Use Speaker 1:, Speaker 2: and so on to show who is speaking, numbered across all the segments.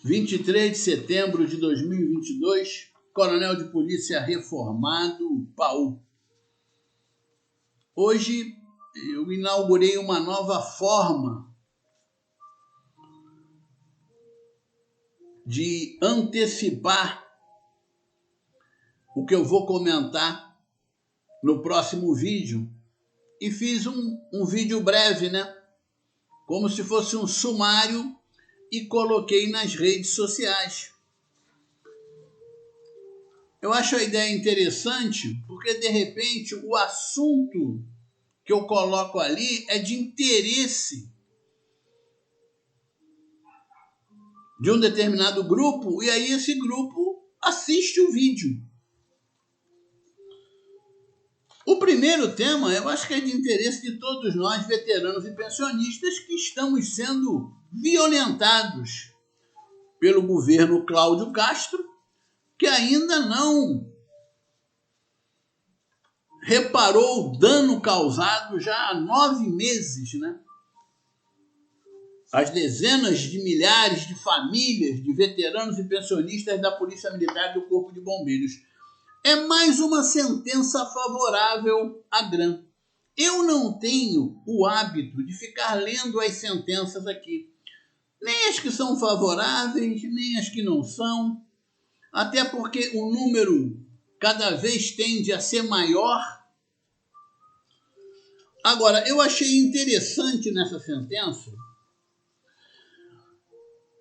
Speaker 1: 23 de setembro de 2022, coronel de polícia reformado, Paul. Hoje eu inaugurei uma nova forma de antecipar o que eu vou comentar no próximo vídeo. E fiz um vídeo breve, né? Como se fosse um sumário, e coloquei nas redes sociais. Eu acho a ideia interessante porque, de repente, o assunto que eu coloco ali é de interesse de um determinado grupo, e aí esse grupo assiste o vídeo. O primeiro tema, eu acho que é de interesse de todos nós, veteranos e pensionistas, que estamos sendo violentados pelo governo Cláudio Castro, que ainda não reparou o dano causado já há 9 meses, né? As dezenas de milhares de famílias de veteranos e pensionistas da Polícia Militar e do Corpo de Bombeiros. É mais uma sentença favorável à GRAM. Eu não tenho o hábito de ficar lendo as sentenças aqui. Nem as que são favoráveis, nem as que não são. Até porque o número cada vez tende a ser maior. Agora, eu achei interessante nessa sentença,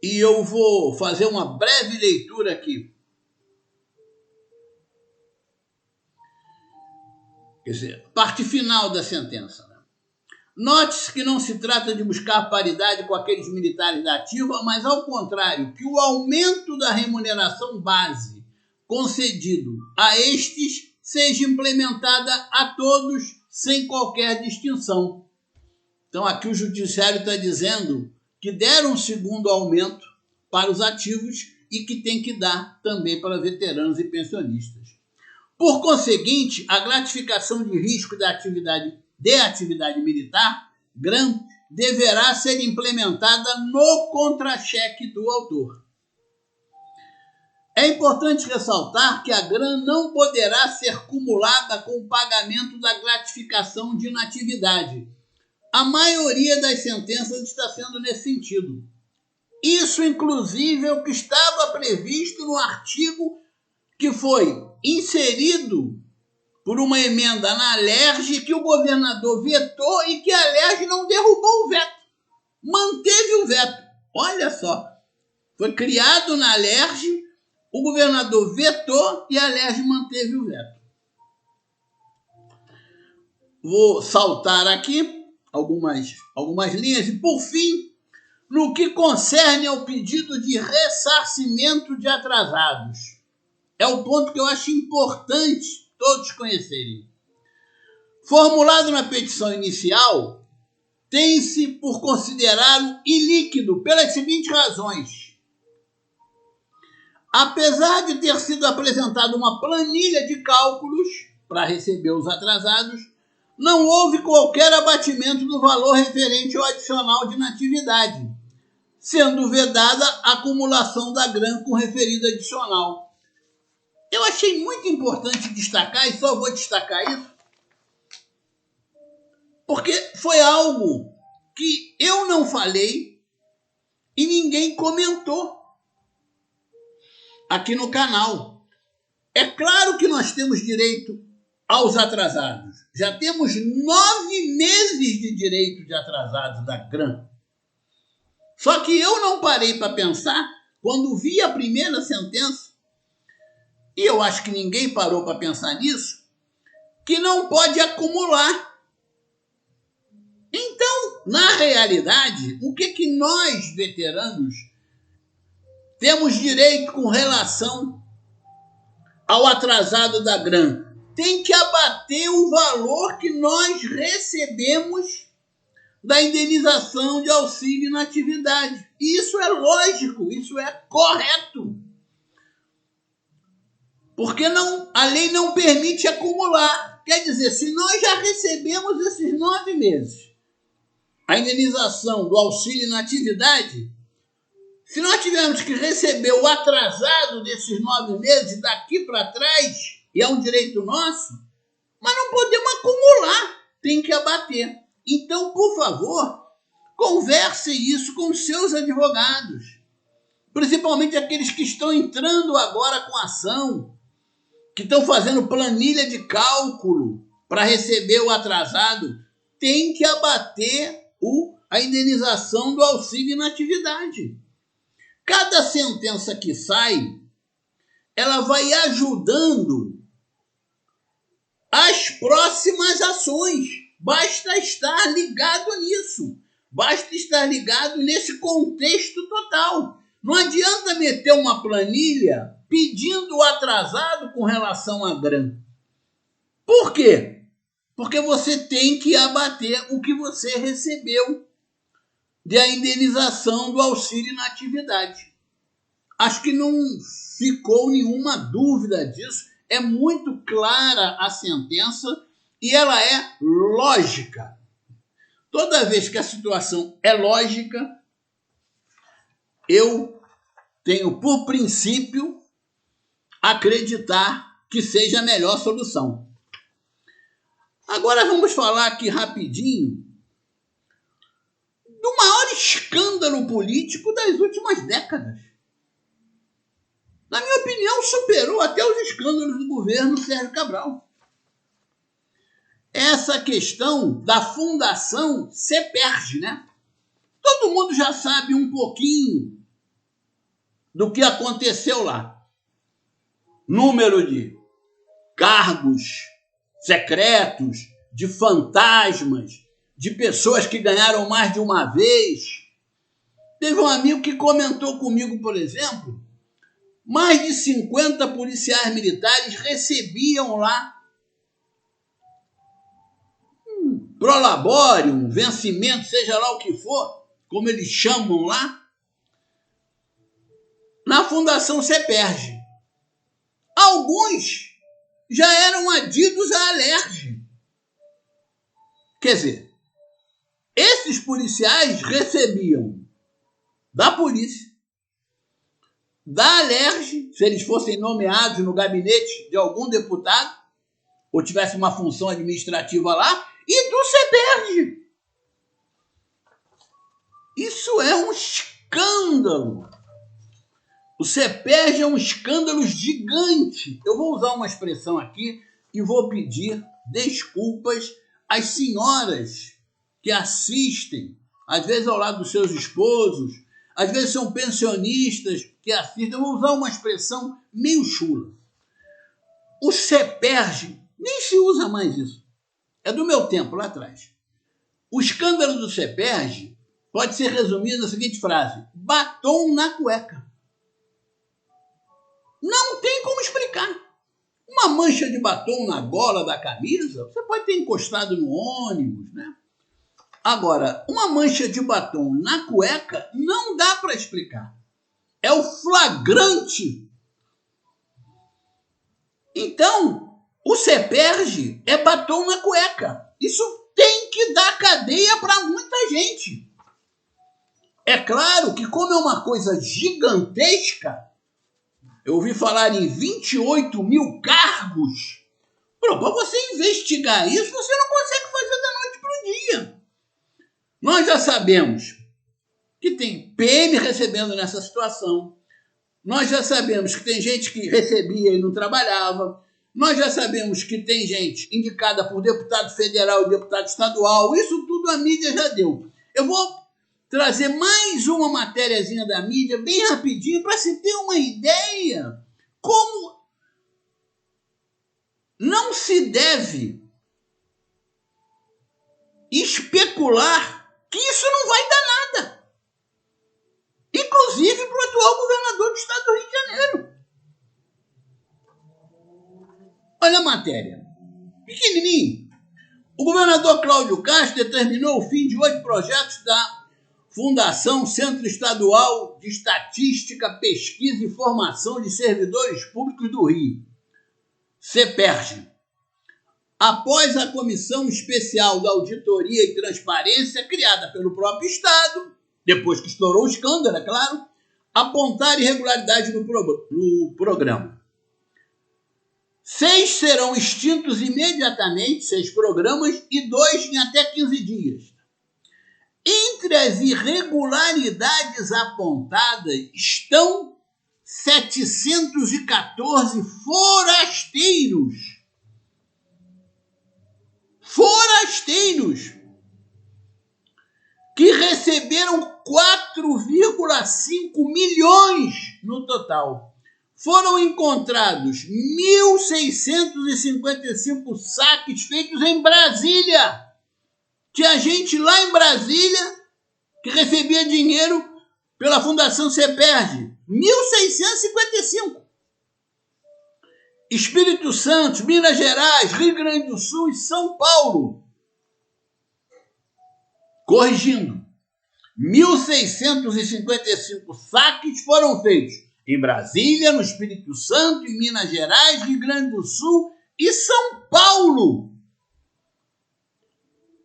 Speaker 1: e eu vou fazer uma breve leitura aqui. Quer dizer, parte final da sentença. Note-se que não se trata de buscar paridade com aqueles militares da ativa, mas ao contrário, que o aumento da remuneração base concedido a estes seja implementada a todos sem qualquer distinção. Então aqui o judiciário está dizendo que deram um segundo aumento para os ativos e que tem que dar também para veteranos e pensionistas. Por conseguinte, a gratificação de risco de atividade militar, GRAM, deverá ser implementada no contra-cheque do autor. É importante ressaltar que a GRAM não poderá ser cumulada com o pagamento da gratificação de inatividade. A maioria das sentenças está sendo nesse sentido. Isso, inclusive, é o que estava previsto no artigo que foi inserido por uma emenda na LERJ, que o governador vetou e que a LERJ não derrubou o veto. Manteve o veto. Olha só. Foi criado na LERJ, o governador vetou e a LERJ manteve o veto. Vou saltar aqui algumas linhas e, por fim, no que concerne ao pedido de ressarcimento de atrasados. É o ponto que eu acho importante todos conhecerem. Formulado na petição inicial, tem-se por considerá-lo ilíquido pelas seguintes razões. Apesar de ter sido apresentada uma planilha de cálculos para receber os atrasados, não houve qualquer abatimento do valor referente ao adicional de inatividade, sendo vedada a acumulação da GRAM com referido adicional. Eu achei muito importante destacar, e só vou destacar isso, porque foi algo que eu não falei e ninguém comentou aqui no canal. É claro que nós temos direito aos atrasados. Já temos 9 meses de direito de atrasados da GRAM. Só que eu não parei para pensar, quando vi a primeira sentença, e eu acho que ninguém parou para pensar nisso, que não pode acumular. Então, na realidade, o que nós, veteranos, temos direito com relação ao atrasado da GRAM? Tem que abater o valor que nós recebemos da indenização de auxílio inatividade. Isso é lógico, isso é correto. Porque a lei não permite acumular. Quer dizer, se nós já recebemos esses 9 meses, a indenização do auxílio inatividade, Se nós tivermos que receber o atrasado desses 9 meses daqui para trás, e é um direito nosso, mas não podemos acumular, tem que abater. Então, por favor, converse isso com seus advogados, principalmente aqueles que estão entrando agora com ação, que estão fazendo planilha de cálculo para receber o atrasado, tem que abater a indenização do auxílio inatividade. Cada sentença que sai, ela vai ajudando as próximas ações. Basta estar ligado nisso. Basta estar ligado nesse contexto total. Não adianta meter uma planilha pedindo o atrasado com relação à grana. Por quê? Porque você tem que abater o que você recebeu de a indenização do auxílio inatividade. Acho que não ficou nenhuma dúvida disso. É muito clara a sentença e ela é lógica. Toda vez que a situação é lógica, eu tenho por princípio acreditar que seja a melhor solução. Agora vamos falar aqui rapidinho do maior escândalo político das últimas décadas. Na minha opinião, superou até os escândalos do governo Sérgio Cabral. Essa questão da Fundação CEPERJ, né? Todo mundo já sabe um pouquinho do que aconteceu lá. Número de cargos secretos, de fantasmas, de pessoas que ganharam mais de uma vez. Teve um amigo que comentou comigo, por exemplo, mais de 50 policiais militares recebiam lá um prolabore, um vencimento, seja lá o que for, como eles chamam lá, na Fundação CEPERJ. Alguns já eram adidos à Alerj. Quer dizer, esses policiais recebiam da polícia, da Alerj, se eles fossem nomeados no gabinete de algum deputado, ou tivesse uma função administrativa lá, e do CEPERJ. Isso é um escândalo. O CEPERJ é um escândalo gigante. Eu vou usar uma expressão aqui e vou pedir desculpas às senhoras que assistem, às vezes ao lado dos seus esposos, às vezes são pensionistas que assistem. Eu vou usar uma expressão meio chula. O CEPERJ, nem se usa mais isso. É do meu tempo, lá atrás. O escândalo do CEPERJ pode ser resumido na seguinte frase: batom na cueca. Não tem como explicar. Uma mancha de batom na gola da camisa, você pode ter encostado no ônibus, né? Agora, uma mancha de batom na cueca não dá para explicar. É o flagrante. Então, o CEPERJ é batom na cueca. Isso tem que dar cadeia para muita gente. É claro que, como é uma coisa gigantesca, eu ouvi falar em 28 mil cargos. Para você investigar isso, você não consegue fazer da noite para o dia. Nós já sabemos que tem PM recebendo nessa situação. Nós já sabemos que tem gente que recebia e não trabalhava. Nós já sabemos que tem gente indicada por deputado federal e deputado estadual. Isso tudo a mídia já deu. Eu vou trazer mais uma matériazinha da mídia, bem rapidinho, para se ter uma ideia como não se deve especular que isso não vai dar nada. Inclusive para o atual governador do estado do Rio de Janeiro. Olha a matéria. Pequenininho. O governador Cláudio Castro determinou o fim de 8 projetos da Fundação Centro Estadual de Estatística, Pesquisa e Formação de Servidores Públicos do Rio, CEPERJ, após a Comissão Especial da Auditoria e Transparência, criada pelo próprio Estado, depois que estourou o escândalo, é claro, apontar irregularidade no programa. 6 serão extintos imediatamente, 6 programas, e 2 em até 15 dias. Entre as irregularidades apontadas estão 714 forasteiros. Forasteiros que receberam 4,5 milhões no total. Foram encontrados 1.655 saques feitos em Brasília. Tinha gente lá em Brasília que recebia dinheiro pela Fundação CEPERJ. 1.655. Espírito Santo, Minas Gerais, Rio Grande do Sul e São Paulo. Corrigindo, 1.655 saques foram feitos em Brasília, no Espírito Santo, em Minas Gerais, Rio Grande do Sul e São Paulo.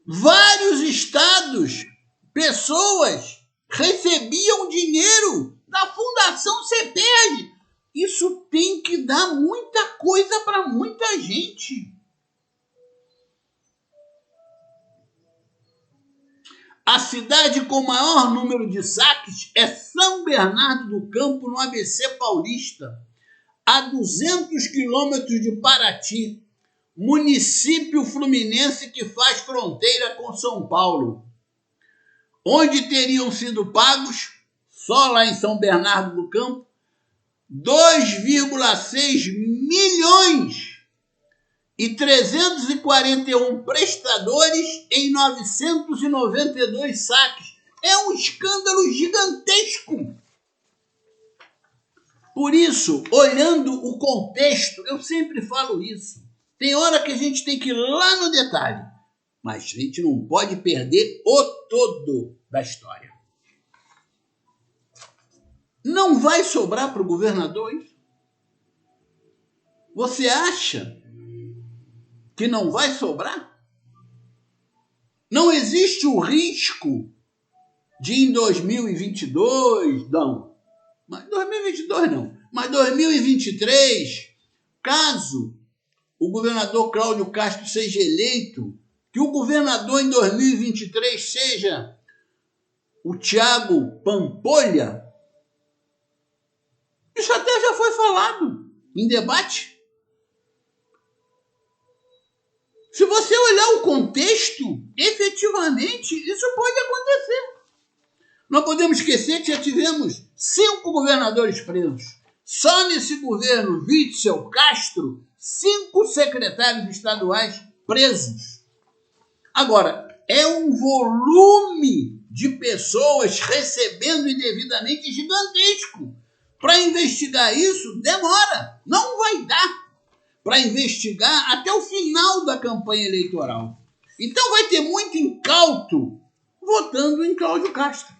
Speaker 1: Vários estados, pessoas recebiam dinheiro da Fundação CEPERJ. Isso tem que dar muita coisa para muita gente. A cidade com maior número de saques é São Bernardo do Campo, no ABC Paulista, a 200 quilômetros de Paraty, município fluminense que faz fronteira com São Paulo, onde teriam sido pagos, só lá em São Bernardo do Campo, 2,6 milhões e 341 prestadores em 992 saques. É um escândalo gigantesco. Por isso, olhando o contexto, eu sempre falo isso. Tem hora que a gente tem que ir lá no detalhe, mas a gente não pode perder o todo da história. Não vai sobrar para o governador isso? Você acha que não vai sobrar? Não existe o risco de em 2022, não. Mas 2022 não. Mas 2023, caso o governador Cláudio Castro seja eleito, que o governador em 2023 seja o Thiago Pampolha, isso até já foi falado em debate. Se você olhar o contexto, efetivamente, isso pode acontecer. Não podemos esquecer que já tivemos 5 governadores presos. Só nesse governo Witzel Castro, 5 secretários estaduais presos. Agora, é um volume de pessoas recebendo indevidamente gigantesco. Para investigar isso, demora. Não vai dar para investigar até o final da campanha eleitoral. Então vai ter muito incauto votando em Cláudio Castro.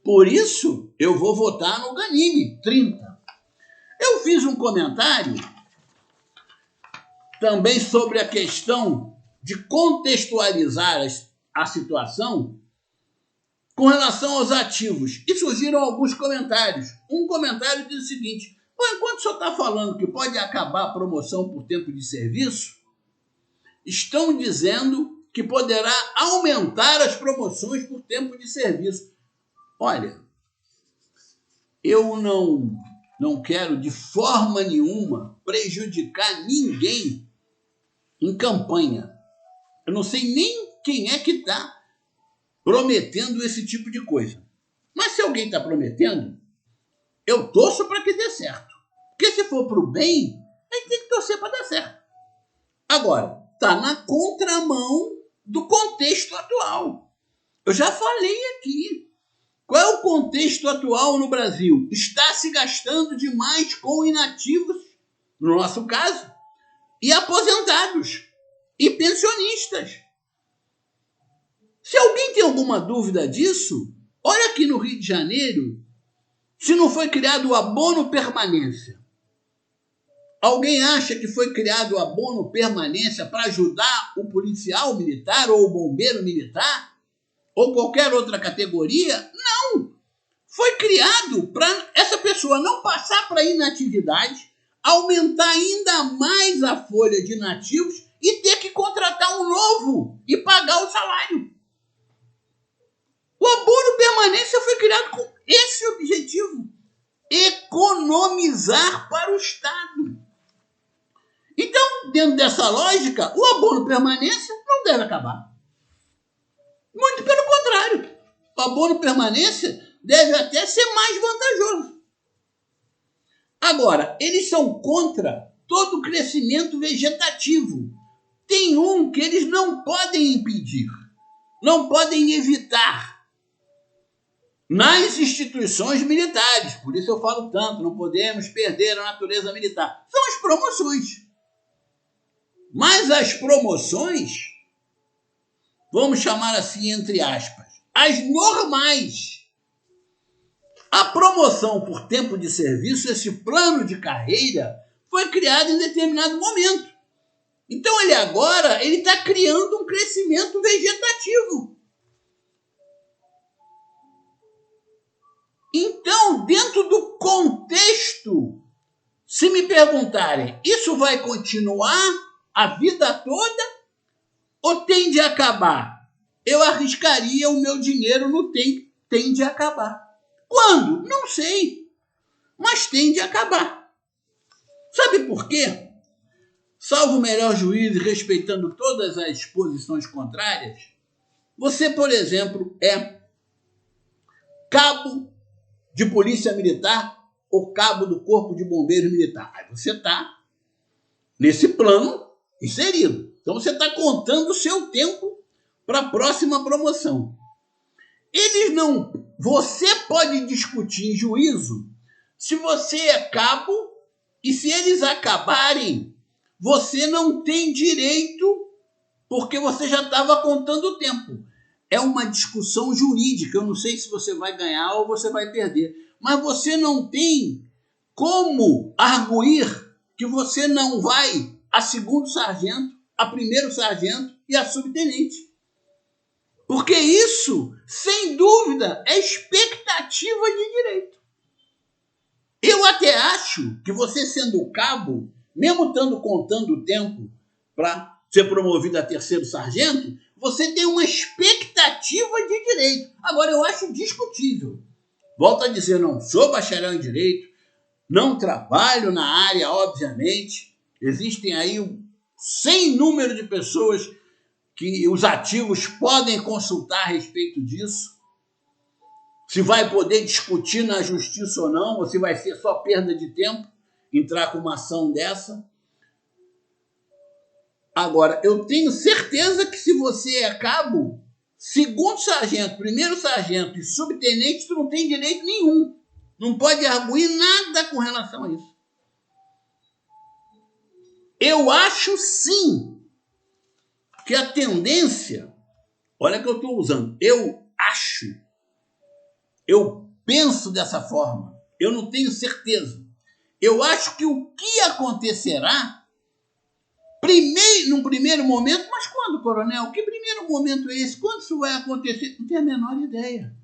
Speaker 1: Por isso, eu vou votar no Ganime, 30. Eu fiz um comentário também sobre a questão de contextualizar a situação com relação aos ativos. E surgiram alguns comentários. Um comentário diz o seguinte: enquanto o senhor está falando que pode acabar a promoção por tempo de serviço, estão dizendo que poderá aumentar as promoções por tempo de serviço. Olha, eu não quero de forma nenhuma prejudicar ninguém em campanha. Eu não sei nem quem é que está prometendo esse tipo de coisa. Mas se alguém está prometendo, eu torço para que dê certo. Porque se for para o bem, a gente tem que torcer para dar certo. Agora, está na contramão do contexto atual. Eu já falei aqui. Qual é o contexto atual no Brasil? Está se gastando demais com inativos, no nosso caso, e aposentados, e pensionistas. Se alguém tem alguma dúvida disso, olha aqui no Rio de Janeiro, se não foi criado o abono permanência. Alguém acha que foi criado o abono permanência para ajudar o policial militar ou o bombeiro militar? Ou qualquer outra categoria? Não! foi criado para essa pessoa não passar para inatividade, aumentar ainda mais a folha de inativos e ter que contratar um novo e pagar o salário. O abono permanência foi criado com esse objetivo: economizar para o Estado. Então, dentro dessa lógica, o abono permanência não deve acabar. Muito pelo contrário. O abono permanência deve até ser mais vantajoso. Agora, eles são contra todo o crescimento vegetativo. Tem um que eles não podem impedir, não podem evitar. Nas instituições militares, por isso eu falo tanto, não podemos perder a natureza militar, são as promoções. Mas as promoções, vamos chamar assim entre aspas, as normais. A promoção por tempo de serviço, esse plano de carreira, foi criado em determinado momento. Então ele agora está criando um crescimento vegetativo. Então, dentro do contexto, se me perguntarem, isso vai continuar a vida toda ou tende a acabar? Eu arriscaria o meu dinheiro no tende a acabar. Quando? Não sei, mas tende a acabar. Sabe por quê? Salvo o melhor juízo e respeitando todas as posições contrárias, você, por exemplo, é cabo de polícia militar ou cabo do corpo de bombeiros militar. Aí você está nesse plano inserido. Então você está contando o seu tempo para a próxima promoção. Eles não... Você pode discutir em juízo se você é cabo e se eles acabarem, você não tem direito porque você já estava contando o tempo. É uma discussão jurídica. Eu não sei se você vai ganhar ou você vai perder. Mas você não tem como arguir que você não vai a segundo sargento, a primeiro sargento e a subtenente. Porque isso, sem dúvida, é expectativa de direito. Eu até acho que você sendo cabo, mesmo estando contando o tempo para ser promovido a terceiro sargento, você tem uma expectativa de direito. Agora, eu acho discutível. Volto a dizer, não sou bacharel em direito, não trabalho na área, obviamente. Existem aí sem número de pessoas que os ativos podem consultar a respeito disso. Se vai poder discutir na justiça ou não, ou se vai ser só perda de tempo entrar com uma ação dessa. Agora, eu tenho certeza que se você é cabo, segundo sargento, primeiro sargento e subtenente, tu não tem direito nenhum. Não pode arguir nada com relação a isso. Eu acho sim que a tendência, olha que eu estou usando, eu penso dessa forma, eu não tenho certeza. Eu acho que o que acontecerá num primeiro momento, mas quando, coronel? Que primeiro momento é esse? Quando isso vai acontecer? Não tenho a menor ideia.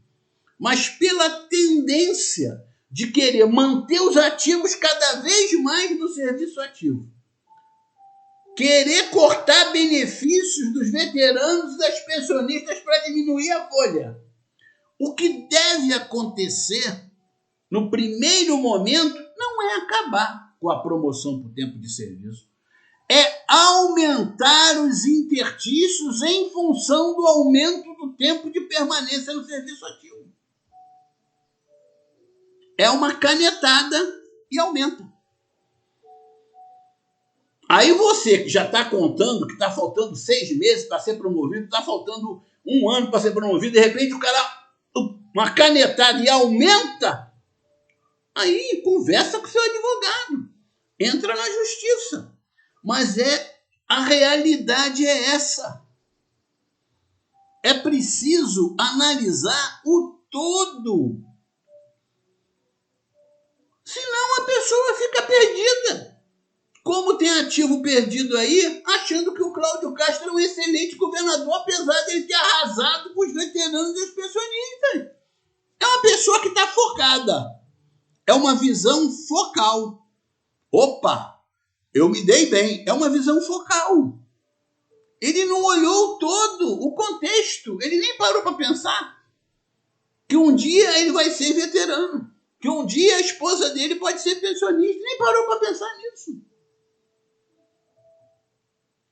Speaker 1: Mas pela tendência de querer manter os ativos cada vez mais no serviço ativo, querer cortar benefícios dos veteranos e das pensionistas para diminuir a folha. O que deve acontecer no primeiro momento não é acabar com a promoção por tempo de serviço, é aumentar os interstícios em função do aumento do tempo de permanência no serviço ativo. É uma canetada e aumenta. Aí você que já está contando que está faltando 6 meses para ser promovido, está faltando 1 ano para ser promovido, de repente o cara, uma canetada e aumenta, aí conversa com seu advogado, entra na justiça. Mas a realidade é essa. É preciso analisar o todo. Senão a pessoa fica perdida. Como tem ativo perdido aí, achando que o Cláudio Castro é um excelente governador, apesar de ele ter arrasado com os veteranos e os pensionistas. É uma pessoa que está focada. É uma visão focal. Opa, eu me dei bem. É uma visão focal. Ele não olhou todo o contexto. Ele nem parou para pensar que um dia ele vai ser veterano. Que um dia a esposa dele pode ser pensionista. Nem parou para pensar nisso.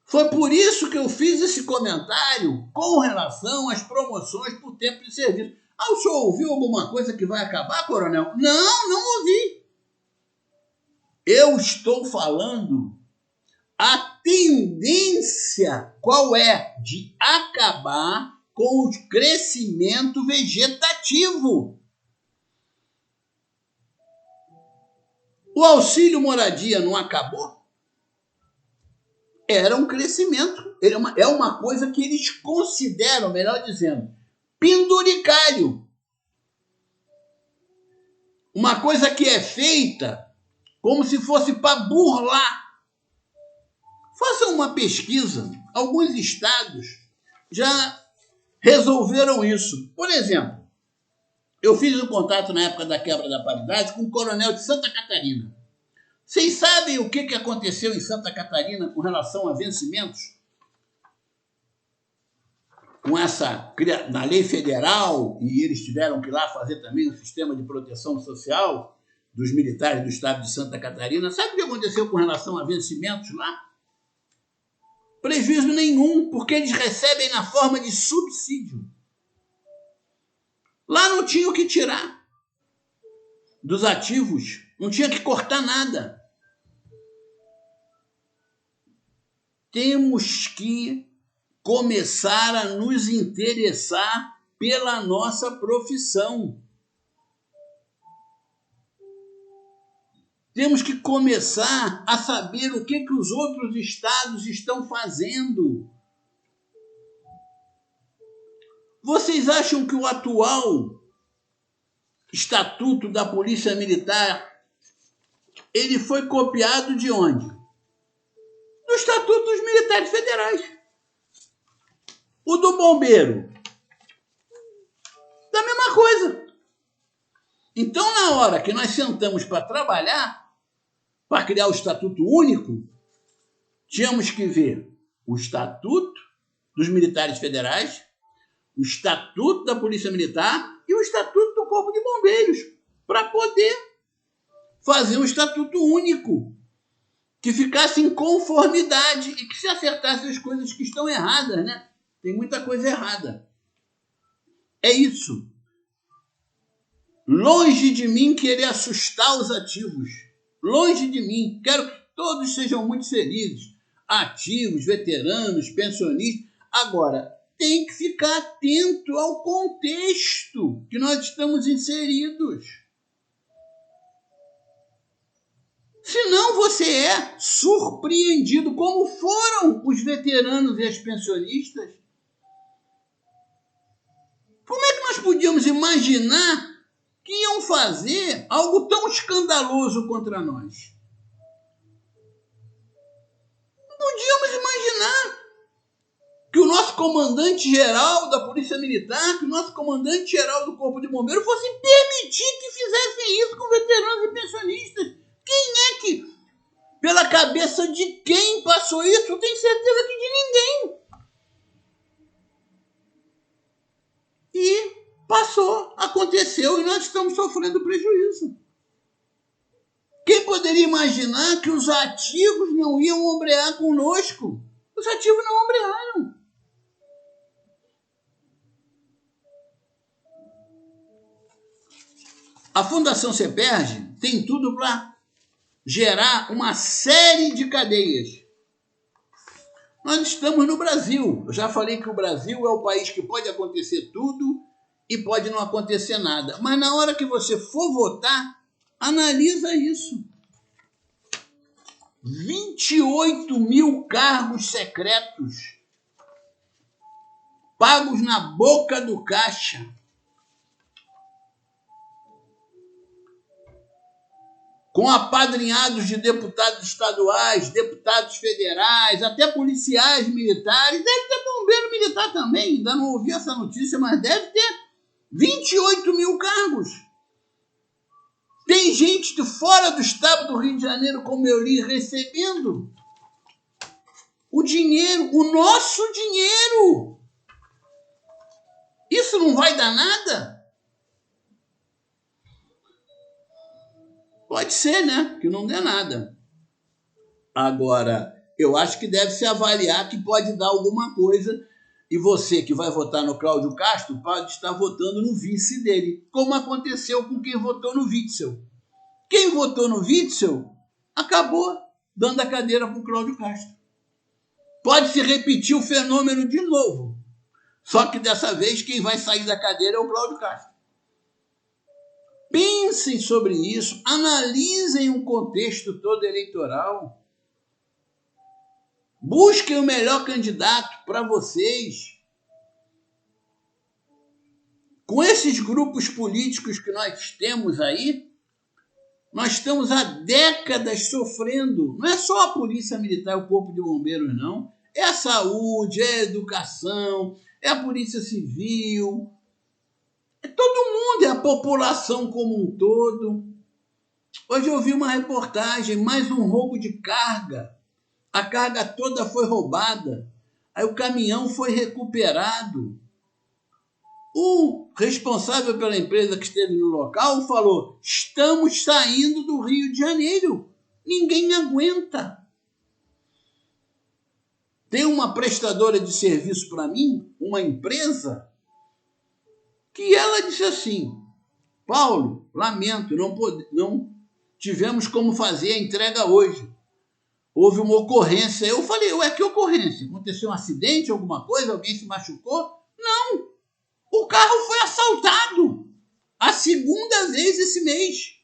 Speaker 1: Foi por isso que eu fiz esse comentário com relação às promoções por tempo de serviço. Ah, o senhor ouviu alguma coisa que vai acabar, coronel? Não, não ouvi. Eu estou falando a tendência qual é? De acabar com o crescimento vegetativo. O auxílio moradia não acabou? Era um crescimento, é uma coisa que eles consideram, melhor dizendo, penduricalho. Uma coisa que é feita como se fosse para burlar. Façam uma pesquisa. Alguns estados já resolveram isso. Por exemplo, eu fiz um contato na época da quebra da paridade com o coronel de Santa Catarina. Vocês sabem o que aconteceu em Santa Catarina com relação a vencimentos? Com essa, na lei federal, e eles tiveram que ir lá fazer também o sistema de proteção social dos militares do estado de Santa Catarina. Sabe o que aconteceu com relação a vencimentos lá? Prejuízo nenhum, porque eles recebem na forma de subsídio. Lá não tinha o que tirar dos ativos, não tinha que cortar nada. Temos que começar a nos interessar pela nossa profissão. Temos que começar a saber o que os outros estados estão fazendo. Vocês acham que o atual Estatuto da Polícia Militar, ele foi copiado de onde? Do Estatuto dos Militares Federais. O do Bombeiro, da mesma coisa. Então, na hora que nós sentamos para trabalhar, para criar o Estatuto Único, tínhamos que ver o Estatuto dos Militares Federais, o Estatuto da Polícia Militar e o Estatuto do Corpo de Bombeiros, para poder fazer um Estatuto Único, que ficasse em conformidade e que se acertasse as coisas que estão erradas, né? Tem muita coisa errada. É isso. Longe de mim querer assustar os ativos. Longe de mim. Quero que todos sejam muito felizes. Ativos, veteranos, pensionistas. Agora, tem que ficar atento ao contexto que nós estamos inseridos. Senão você é surpreendido, como foram os veteranos e as pensionistas. Como é que nós podíamos imaginar que iam fazer algo tão escandaloso contra nós? Não podíamos imaginar que o nosso comandante-geral da Polícia Militar, que o nosso comandante-geral do Corpo de Bombeiros fosse permitir que fizessem isso com veteranos e pensionistas. Quem é que, pela cabeça de quem passou isso? Eu tenho certeza que de ninguém. E passou, aconteceu e nós estamos sofrendo prejuízo. Quem poderia imaginar que os ativos não iam ombrear conosco? Os ativos não ombrearam. A Fundação CEPERJ tem tudo para gerar uma série de cadeias. Nós estamos no Brasil. Eu já falei que o Brasil é o país que pode acontecer tudo e pode não acontecer nada. Mas na hora que você for votar, analisa isso. 28 mil cargos secretos pagos na boca do caixa. Com apadrinhados de deputados estaduais, deputados federais, até policiais militares, deve ter bombeiro militar também, ainda não ouvi essa notícia, mas deve ter 28 mil cargos. Tem gente de fora do estado do Rio de Janeiro, como eu li, recebendo o dinheiro, o nosso dinheiro. Isso não vai dar nada? Pode ser, né? Que não dê nada. Agora, eu acho que deve se avaliar que pode dar alguma coisa. E você que vai votar no Cláudio Castro pode estar votando no vice dele, como aconteceu com quem votou no Witzel. Quem votou no Witzel acabou dando a cadeira para o Cláudio Castro. Pode se repetir o fenômeno de novo. Só que dessa vez quem vai sair da cadeira é o Cláudio Castro. Pensem sobre isso, analisem o contexto todo eleitoral. Busquem o melhor candidato para vocês. Com esses grupos políticos que nós temos aí, nós estamos há décadas sofrendo. Não é só a Polícia Militar e o Corpo de Bombeiros, não. É a saúde, é a educação, é a Polícia Civil. É todo mundo, é a população como um todo. Hoje eu vi uma reportagem, mais um roubo de carga. A carga toda foi roubada. Aí o caminhão foi recuperado. O responsável pela empresa que esteve no local falou: estamos saindo do Rio de Janeiro. Ninguém aguenta. Tem uma prestadora de serviço para mim, uma empresa, que ela disse assim: Paulo, lamento, não tivemos como fazer a entrega hoje. Houve uma ocorrência. Eu falei: ué, que ocorrência? Aconteceu um acidente, alguma coisa? Alguém se machucou? Não. O carro foi assaltado. A segunda vez esse mês.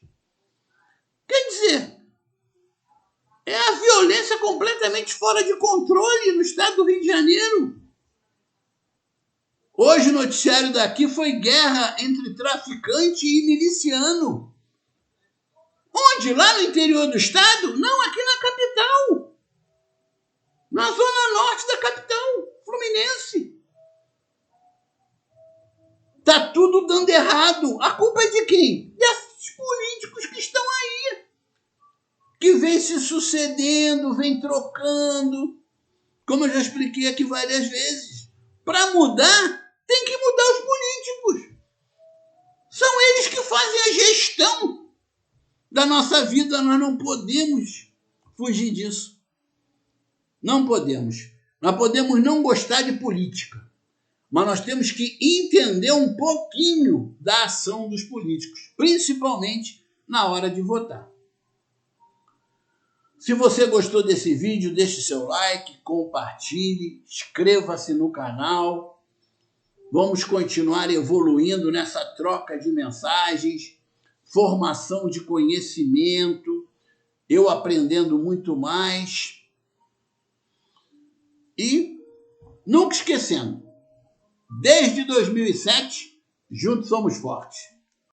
Speaker 1: Quer dizer, é a violência completamente fora de controle no estado do Rio de Janeiro. Hoje o noticiário daqui foi guerra entre traficante e miliciano. Onde? Lá no interior do estado? Não, aqui na capital. Na zona norte da capital fluminense. Tá tudo dando errado. A culpa é de quem? Desses políticos que estão aí. Que vem se sucedendo, vem trocando. Como eu já expliquei aqui várias vezes. Para mudar, tem que mudar os políticos. São eles que fazem a gestão da nossa vida. Nós não podemos fugir disso. Não podemos. Nós podemos não gostar de política, mas nós temos que entender um pouquinho da ação dos políticos, principalmente na hora de votar. Se você gostou desse vídeo, deixe seu like, compartilhe, inscreva-se no canal. Vamos continuar evoluindo nessa troca de mensagens, formação de conhecimento, eu aprendendo muito mais. E nunca esquecendo, desde 2007, juntos somos fortes.